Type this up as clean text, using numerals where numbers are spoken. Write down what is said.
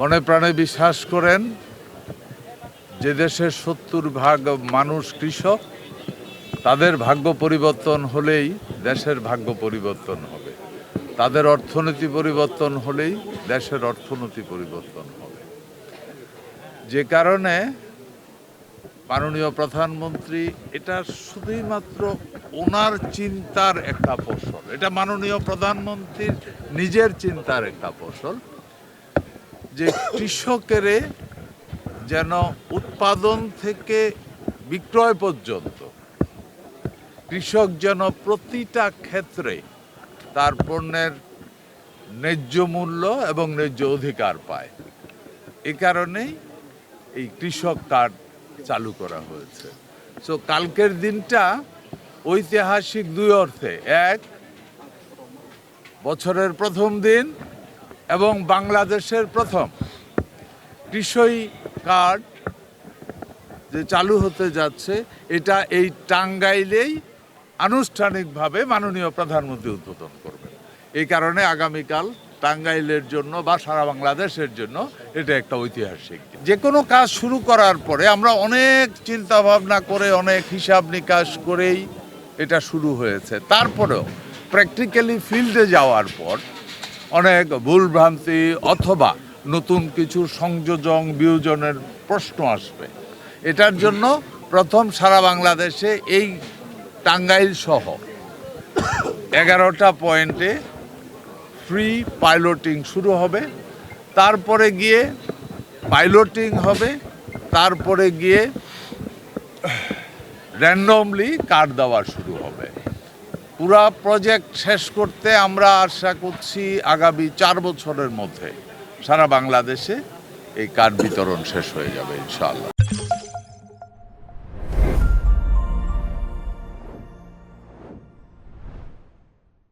মনে প্রাণে বিশ্বাস করেন যে দেশের 70% মানুষ কৃষক, তাদের ভাগ্য পরিবর্তন হলেই দেশের ভাগ্য পরিবর্তন হবে। তাদের অর্থনীতি পরিবর্তন হলেই দেশের অর্থনীতি পরিবর্তন হবে। যে কারণে মাননীয় প্রধানমন্ত্রী, এটা শুধুই মাত্র ওনার চিন্তার একটা ফসল, এটা মাননীয় প্রধানমন্ত্রীর নিজের চিন্তার একটা ফসল, যে কৃষকের যেন উৎপাদন থেকে বিক্রয় পর্যন্ত কৃষক যেন প্রতিটা ক্ষেত্রে তার পণ্যের ন্যায্য মূল্য এবং ন্যায্য অধিকার পায়। এই কারণেই এই কৃষক কার্ড চালু করা হয়েছে। সো কালকের দিনটা ঐতিহাসিক দুই অর্থে, এক, বছরের প্রথম দিন এবং বাংলাদেশের প্রথম কৃষি কার্ড যে চালু হতে যাচ্ছে, এটা এই টাঙ্গাইলেই আনুষ্ঠানিকভাবে মাননীয় প্রধানমন্ত্রী উদ্বোধন করবেন। এই কারণে আগামীকাল টাঙ্গাইলের জন্য বা সারা বাংলাদেশের জন্য এটা একটা ঐতিহাসিক। যে কোনো কাজ শুরু করার পরে আমরা অনেক চিন্তা ভাবনা করে, অনেক হিসাব নিকাশ করেই এটা শুরু হয়েছে। তারপরেও প্র্যাকটিক্যালি ফিল্ডে যাওয়ার পর অনেক ভুলভ্রান্তি অথবা নতুন কিছু সংযোজন বিয়োজনের প্রশ্ন আসবে। এটার জন্য প্রথম সারা বাংলাদেশে এই টাঙ্গাইল সহ 11টা পয়েন্টে ফ্রি পাইলটিং শুরু হবে, তারপরে গিয়ে পাইলটিং হবে, তারপরে গিয়ে র্যান্ডমলি কার্ড দেওয়া শুরু হবে। পুরা প্রজেক্ট শেষ করতে আমরা আশা করছি আগামী 4 বছরের মধ্যে সারা বাংলাদেশে এই কার্ড বিতরণ শেষ হয়ে যাবে ইনশাআল্লাহ।